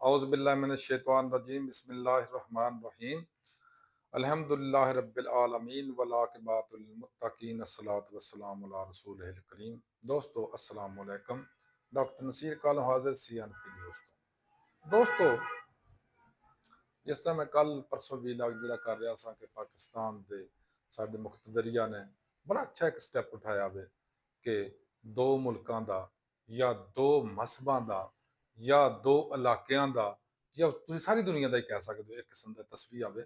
औज़ुबिल्लाहिमिनश्शैतानिर्रजीम बिस्मिल्लाहिर्रहमानिर्रहीम अल्हम्दुलिल्लाहि रब्बिल आलमीन वलाक़िबातुल मुत्तक़ीन अस्सलातु वस्सलामु अला रसूलिहिल करीम। दोस्तों अस्सलाम वालेकुम। डॉक्टर नसीर कल हाजिर CNP न्यूज़ ਤੋਂ। ਦੋਸਤੋ, ਜਿਸ ਤਰ੍ਹਾਂ ਮੈਂ ਕੱਲ ਪਰਸੋਂ ਵੀ ਲੱਗ ਜਿਹੜਾ ਕਰ ਰਿਹਾ ਸਾਂ ਕਿ ਪਾਕਿਸਤਾਨ ਦੇ ਸਾਡੇ ਮੁਖਤਦਰੀਆ ਨੇ ਬੜਾ ਅੱਛਾ ਇੱਕ ਸਟੈਪ ਉਠਾਇਆ ਵੇ ਕਿ ਦੋ ਮੁਲਕਾਂ ਦਾ ਜਾਂ ਦੋ ਮਸਬਾਂ ਦਾ ਜਾਂ ਦੋ ਇਲਾਕਿਆਂ ਦਾ ਜਾਂ ਤੁਸੀਂ ਸਾਰੀ ਦੁਨੀਆ ਦਾ ਹੀ ਕਹਿ ਸਕਦੇ ਹੋ ਇੱਕ ਕਿਸਮ ਦਾ ਤਸਵੀਰ ਆਵੇ,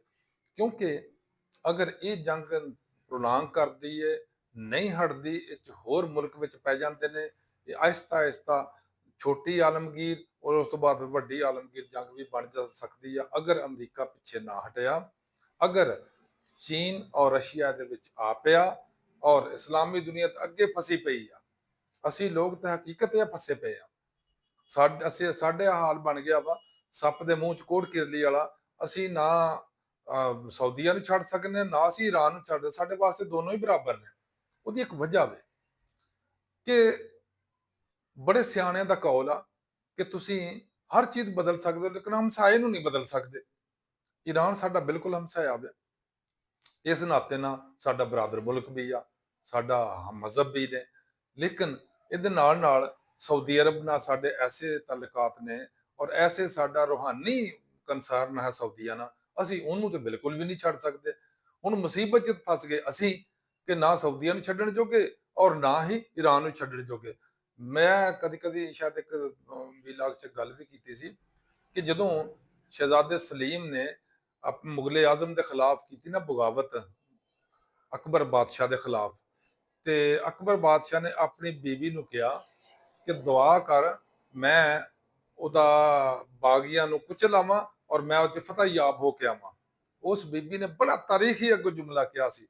ਕਿਉਂਕਿ ਅਗਰ ਇਹ ਜੰਗ ਪ੍ਰੋਲਾਂਗ ਕਰਦੀ ਹੈ, ਨਹੀਂ ਹਟਦੀ, ਇਹ 'ਚ ਹੋਰ ਮੁਲਕ ਵਿੱਚ ਪੈ ਜਾਂਦੇ ਨੇ, ਇਹ ਆਹਿਸਤਾ ਆਹਿਸਤਾ ਛੋਟੀ ਆਲਮਗੀਰ ਔਰ ਉਸ ਤੋਂ ਬਾਅਦ ਵੱਡੀ ਆਲਮਗੀਰ ਜੰਗ ਵੀ ਬਣ ਜਾ ਸਕਦੀ ਆ ਅਗਰ ਅਮਰੀਕਾ ਪਿੱਛੇ ਨਾ ਹਟਿਆ, ਅਗਰ ਚੀਨ ਔਰ ਰਸ਼ੀਆ ਦੇ ਵਿੱਚ ਆ ਪਿਆ ਔਰ ਇਸਲਾਮੀ ਦੁਨੀਆ ਤਾਂ ਅੱਗੇ ਫਸੀ ਪਈ ਆ। ਅਸੀਂ ਲੋਕ ਤਾਂ ਹਕੀਕਤ ਇਹ ਫਸੇ ਪਏ ਆ। ਸਾਡੇ ਹਾਲ ਬਣ ਗਿਆ ਵਾ ਸੱਪ ਦੇ ਮੂੰਹ ਚ ਕੋੜ ਕਿਰਲੀ ਵਾਲਾ। ਅਸੀਂ ਨਾ ਸਾਊਦੀਆ ਨੂੰ ਛੱਡ ਸਕਦੇ, ਨਾ ਅਸੀਂ ਈਰਾਨ ਨੂੰ ਛੱਡ, ਸਾਡੇ ਵਾਸਤੇ ਦੋਨੋਂ ਹੀ ਬਰਾਬਰ ਨੇ। ਉਹਦੀ ਇੱਕ ਵਜ੍ਹਾ ਵੇ ਕਿ ਬੜੇ ਸਿਆਣਿਆਂ ਦਾ ਕੌਲ ਆ ਕਿ ਤੁਸੀਂ ਹਰ ਚੀਜ਼ ਬਦਲ ਸਕਦੇ ਹੋ ਲੇਕਿਨ ਹਮਸਾਏ ਨੂੰ ਨਹੀਂ ਬਦਲ ਸਕਦੇ। ਈਰਾਨ ਸਾਡਾ ਬਿਲਕੁਲ ਹਮਸਾਇਆ ਵੇ, ਇਸ ਨਾਤੇ ਨਾਲ ਸਾਡਾ ਬਰਾਦਰ ਮੁਲਕ ਵੀ ਆ, ਸਾਡਾ ਮਜ਼ਹਬ ਵੀ ਨੇ, ਲੇਕਿਨ ਇਹਦੇ ਨਾਲ ਨਾਲ ਸਾਊਦੀ ਅਰਬ ਨਾਲ ਸਾਡੇ ਐਸੇ ਤਾਲੁਕਾਤ ਨੇ ਔਰ ਐਸੇ ਸਾਡਾ ਰੂਹਾਨੀ ਕੰਸਰਨ ਹੈ ਸਾਊਦੀਆ ਨਾਲ, ਅਸੀਂ ਉਹਨੂੰ ਤੇ ਬਿਲਕੁਲ ਵੀ ਨਹੀਂ ਛੱਡ ਸਕਦੇ। ਹੁਣ ਮੁਸੀਬਤ 'ਚ ਫਸ ਗਏ ਅਸੀਂ ਕਿ ਨਾ ਸਾਊਦੀਆ ਨੂੰ ਛੱਡਣ ਜੋਗੇ ਔਰ ਨਾ ਹੀ ਈਰਾਨ ਨੂੰ ਛੱਡਣ ਜੋਗੇ। ਮੈਂ ਕਦੀ ਕਦੀ ਸ਼ਾਇਦ ਇੱਕ ਵੀਲਾਗ 'ਚ ਗੱਲ ਵੀ ਕੀਤੀ ਸੀ ਕਿ ਜਦੋਂ ਸ਼ਹਿਜ਼ਾਦੇ ਸਲੀਮ ਨੇ ਮੁਗਲੇ ਆਜ਼ਮ ਦੇ ਖਿਲਾਫ ਕੀਤੀ ਨਾ ਬਗਾਵਤ, ਅਕਬਰ ਬਾਦਸ਼ਾਹ ਦੇ ਖਿਲਾਫ, ਤੇ ਅਕਬਰ ਬਾਦਸ਼ਾਹ ਨੇ ਆਪਣੀ ਬੀਵੀ ਨੂੰ ਕਿਹਾ ਕਿ ਦੁਆ ਕਰ ਮੈਂ ਉਹਦਾ ਬਾਗੀਆਂ ਨੂੰ ਕੁਚਲ ਆਵਾਂ ਔਰ ਮੈਂ ਉਹ 'ਚ ਫਤਹ ਯਾਬ ਹੋ ਕੇ ਆਵਾਂ। ਉਸ ਬੀਬੀ ਨੇ ਬੜਾ ਤਾਰੀਖੀ ਅੱਗੋਂ ਜੁਮਲਾ ਕਿਹਾ ਸੀ।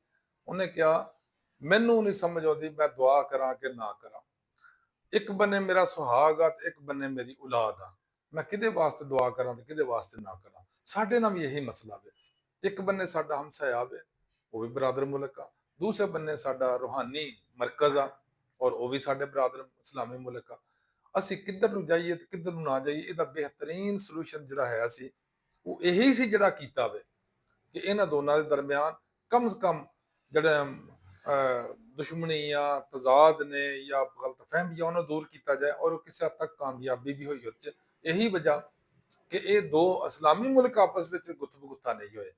ਉਹਨੇ ਕਿਹਾ ਮੈਨੂੰ ਨਹੀਂ ਸਮਝ ਆਉਂਦੀ ਮੈਂ ਦੁਆ ਕਰਾਂ ਕਿ ਨਾ ਕਰਾਂ। ਇੱਕ ਬੰਨੇ ਮੇਰਾ ਸੁਹਾਗ ਆ ਤੇ ਇੱਕ ਬੰਨੇ ਮੇਰੀ ਔਲਾਦ ਆ, ਮੈਂ ਕਿਹਦੇ ਵਾਸਤੇ ਦੁਆ ਕਰਾਂ ਤੇ ਕਿਹਦੇ ਵਾਸਤੇ ਨਾ ਕਰਾਂ। ਸਾਡੇ ਨਾਲ ਵੀ ਇਹੀ ਮਸਲਾ ਵੇ। ਇੱਕ ਬੰਨੇ ਸਾਡਾ ਹਮਸਾਇਆ ਵੇ, ਉਹ ਵੀ ਬਰਾਦਰ ਮੁਲਕ ਆ, ਦੂਸਰੇ ਬੰਨੇ ਸਾਡਾ ਰੂਹਾਨੀ ਮਰਕਜ਼ ਆ ਔਰ ਉਹ ਵੀ ਸਾਡੇ ਬਰਾਦਰ ਇਸਲਾਮੀ ਮੁਲਕ ਆ। ਅਸੀਂ ਕਿੱਧਰ ਨੂੰ ਜਾਈਏ ਤੇ ਕਿੱਧਰ ਨੂੰ ਨਾ ਜਾਈਏ, ਇਹਦਾ ਬਿਹਤਰੀਨ ਸੋਲੂਸ਼ਨ ਜਿਹੜਾ ਹੈ ਸੀ ਉਹ ਇਹੀ ਸੀ ਜਿਹੜਾ ਕੀਤਾ ਵੇ ਕਿ ਇਹਨਾਂ ਦੋਨਾਂ ਦੇ ਦਰਮਿਆਨ ਕਮ ਸੇ ਕਮ ਜਿਹੜੇ ਦੁਸ਼ਮਣੀ ਜਾਂ ਤਜ਼ਾਦ ਨੇ ਜਾਂ ਗਲਤਫਹਿਮੀਆਂ ਉਹਨਾਂ ਨੂੰ ਦੂਰ ਕੀਤਾ ਜਾਏ ਔਰ ਉਹ ਕਿਸੇ ਹੱਦ ਤੱਕ ਕਾਮਯਾਬੀ ਵੀ ਹੋਈ ਉਹਦੇ 'ਚ। ਇਹੀ ਵਜ੍ਹਾ ਕਿ ਇਹ ਦੋ ਇਸਲਾਮੀ ਮੁਲਕ ਆਪਸ ਵਿੱਚ ਗੁੱਥਾ ਨਹੀਂ ਹੋਏ,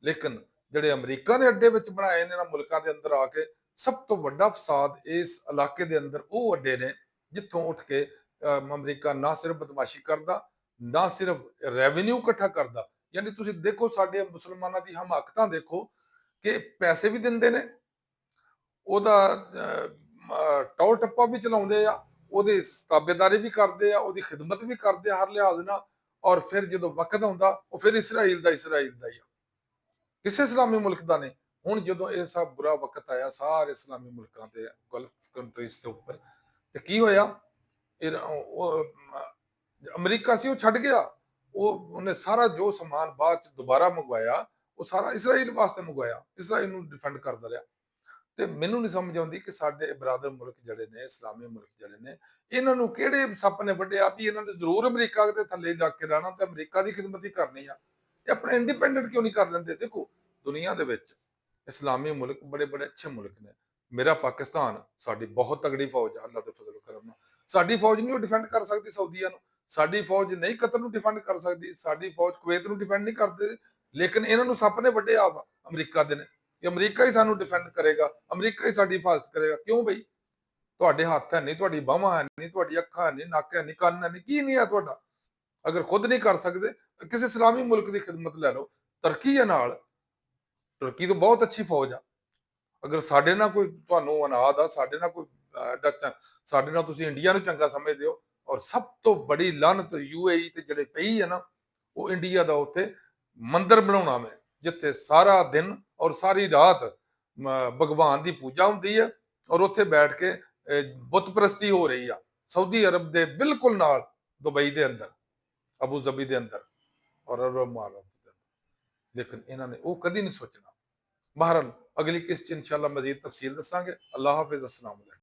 ਲੇਕਿਨ ਜਿਹੜੇ ਅਮਰੀਕਾ ਨੇ ਅੱਡੇ ਵਿੱਚ ਬਣਾਏ ਨੇ ਇਹਨਾਂ ਮੁਲਕਾਂ ਦੇ ਅੰਦਰ ਆ ਕੇ, ਸਭ ਤੋਂ ਵੱਡਾ ਫਸਾਦ ਇਸ ਇਲਾਕੇ ਦੇ ਅੰਦਰ ਉਹ ਅੱਡੇ ਨੇ ਜਿੱਥੋਂ ਉੱਠ ਕੇ ਅਮਰੀਕਾ ਨਾ ਸਿਰਫ ਬਦਮਾਸ਼ੀ ਕਰਦਾ, ਨਾ ਸਿਰਫ ਰੈਵਨਿਊ ਇਕੱਠਾ ਕਰਦਾ। ਯਾਨੀ ਤੁਸੀਂ ਦੇਖੋ ਸਾਡੇ ਮੁਸਲਮਾਨਾਂ ਦੀ ਹਮਾਕਤਾਂ ਦੇਖੋ ਕਿ ਪੈਸੇ ਵੀ ਦਿੰਦੇ ਨੇ, ਉਹਦਾ ਟੌਰ ਟੱਪਾ ਵੀ ਚਲਾਉਂਦੇ ਆ, ਉਹਦੀ ਤਾਬੇਦਾਰੀ ਵੀ ਕਰਦੇ ਆ, ਉਹਦੀ ਖਿਦਮਤ ਵੀ ਕਰਦੇ ਆ ਹਰ ਲਿਹਾਜ਼ ਨਾਲ, ਔਰ ਫਿਰ ਜਦੋਂ ਵਕਤ ਆਉਂਦਾ ਉਹ ਫਿਰ ਇਸਰਾਈਲ ਦਾ ਹੀ ਆ, ਕਿਸੇ ਇਸਲਾਮੀ ਮੁਲਕ ਦਾ ਨਹੀਂ। ਹੁਣ ਜਦੋਂ ਇਹ ਸਭ ਬੁਰਾ ਵਕਤ ਆਇਆ ਸਾਰੇ ਇਸਲਾਮੀ ਮੁਲਕਾਂ ਤੇ ਗਲਫ ਕੰਟਰੀਜ਼ ਦੇ ਉੱਪਰ, ਤੇ ਕੀ ਹੋਇਆ, ਅਮਰੀਕਾ ਸੀ ਉਹ ਛੱਡ ਗਿਆ, ਉਹਨੇ ਸਾਰਾ ਜੋ ਸਮਾਨ ਬਾਅਦ ਚ ਦੁਬਾਰਾ ਮੰਗਵਾਇਆ ਉਹ ਸਾਰਾ ਇਸਰਾਈਲ ਵਾਸਤੇ ਮੰਗਵਾਇਆ, ਇਸਰਾਈਲ ਨੂੰ ਡਿਫੈਂਡ ਕਰਦਾ ਰਿਹਾ। ਤੇ ਮੈਨੂੰ ਨਹੀਂ ਸਮਝ ਆਉਂਦੀ ਕਿ ਸਾਡੇ ਬਰਾਦਰ ਮੁਲਕ ਜਿਹੜੇ ਨੇ, ਇਸਲਾਮੀ ਮੁਲਕ ਜਿਹੜੇ ਨੇ, ਇਹਨਾਂ ਨੂੰ ਕਿਹੜੇ ਸੱਪ ਨੇ ਵੱਢਿਆ ਵੀ ਇਹਨਾਂ ਨੇ ਜ਼ਰੂਰ ਅਮਰੀਕਾ ਦੇ ਥੱਲੇ ਲੱਗ ਕੇ ਰਹਿਣਾ ਤੇ ਅਮਰੀਕਾ ਦੀ ਖਿਦਮਤ ਹੀ ਕਰਨੀ ਆ। ਇਹ ਆਪਣੇ ਇੰਡੀਪੈਂਡੈਂਟ ਕਿਉਂ ਨਹੀਂ ਕਰ ਲੈਂਦੇ? ਦੇਖੋ ਦੁਨੀਆ ਦੇ ਵਿੱਚ ਇਸਲਾਮੀ ਮੁਲਕ ਬੜੇ ਬੜੇ ਅੱਛੇ ਮੁਲਕ ਨੇ। ਮੇਰਾ ਪਾਕਿਸਤਾਨ, ਸਾਡੀ ਬਹੁਤ ਤਗੜੀ ਫੌਜ ਆ ਅੱਲਾਹ ਦੇ ਫਜ਼ਲ ਕਰਮ ਨਾਲ। ਸਾਡੀ ਫੌਜ ਨਹੀਂ ਉਹ ਡਿਫੈਂਡ ਕਰ ਸਕਦੀ ਸਾਊਦੀਆ ਨੂੰ, ਸਾਡੀ ਫੌਜ ਨਹੀਂ ਕਤਰ ਨੂੰ ਡਿਫੈਂਡ ਕਰ ਸਕਦੀ, ਸਾਡੀ ਫੌਜ ਕੁਵੈਤ ਨੂੰ ਡਿਫੈਂਡ ਨਹੀਂ ਕਰਦੇ, ਲੇਕਿਨ ਇਹਨਾਂ ਨੂੰ ਸੱਪ ਨੇ ਵੱਢਿਆ ਵਾ ਅਮਰੀਕਾ ਦੇ ਨੇ ਕਿ ਅਮਰੀਕਾ ਹੀ ਸਾਨੂੰ ਡਿਫੈਂਡ ਕਰੇਗਾ, ਅਮਰੀਕਾ ਹੀ ਸਾਡੀ ਹਿਫਾਜ਼ਤ ਕਰੇਗਾ। ਕਿਉਂ ਬਈ? ਤੁਹਾਡੇ ਹੱਥ ਹੈ ਨਹੀਂ, ਤੁਹਾਡੀ ਬਾਹਾਂ ਹੈ ਨਹੀਂ, ਤੁਹਾਡੀ ਅੱਖਾਂ ਹੈ ਨਹੀਂ, ਨੱਕ ਹੈ ਨਹੀਂ, ਕੰਨ ਹੈ ਨਹੀਂ, ਕੀ ਨਹੀਂ ਹੈ ਤੁਹਾਡਾ? ਅਗਰ ਖੁਦ ਨਹੀਂ ਕਰ ਸਕਦੇ ਕਿਸੇ ਇਸਲਾਮੀ ਮੁਲਕ ਦੀ ਖਿਦਮਤ ਲੈ ਲਓ। ਤੁਰਕੀ ਹੈ ਨਾਲ, ਤੁਰਕੀ ਤੋਂ ਬਹੁਤ ਅੱਛੀ ਫੌਜ ਆ। ਅਗਰ ਸਾਡੇ ਨਾਲ ਕੋਈ ਤੁਹਾਨੂੰ ਅਨਾਦ ਆ, ਸਾਡੇ ਨਾਲ ਕੋਈ ਸਾਡੇ ਨਾਲ ਤੁਸੀਂ ਇੰਡੀਆ ਨੂੰ ਚੰਗਾ ਸਮਝਦੇ ਹੋ, ਔਰ ਸਭ ਤੋਂ ਬੜੀ ਲਾਨਤ UAE ਤੇ ਜਿਹੜੇ ਪਈ ਹੈ ਨਾ, ਉਹ ਇੰਡੀਆ ਦਾ ਉੱਥੇ ਮੰਦਿਰ ਬਣਾਉਣਾ ਮੈਂ, ਜਿੱਥੇ ਸਾਰਾ ਦਿਨ ਔਰ ਸਾਰੀ ਰਾਤ ਭਗਵਾਨ ਦੀ ਪੂਜਾ ਹੁੰਦੀ ਹੈ ਔਰ ਉੱਥੇ ਬੈਠ ਕੇ ਬੁੱਤ ਪ੍ਰਸਤੀ ਹੋ ਰਹੀ ਆ, ਸਾਊਦੀ ਅਰਬ ਦੇ ਬਿਲਕੁਲ ਨਾਲ, ਦੁਬਈ ਦੇ ਅੰਦਰ, ਅਬੂ ਜ਼ਬੀ ਦੇ ਅੰਦਰ ਔਰ ਅਰਬ ਮਾਰਬ ਦੇ ਅੰਦਰ। ਲੇਕਿਨ ਇਹਨਾਂ ਨੇ ਉਹ ਕਦੀ ਨਹੀਂ ਸੋਚਣਾ। ਬਹਰਹਾਲ ਅਗਲੀ ਕਿस्त 'ਚ ਇਨਸ਼ਾਅੱਲਾ ਮਜ਼ੀਦ ਤਫਸੀਲ ਦੱਸਾਂਗੇ। ਅੱਲਾਹ ਹਾਫਿਜ਼, अस्सलाम वालेकुम।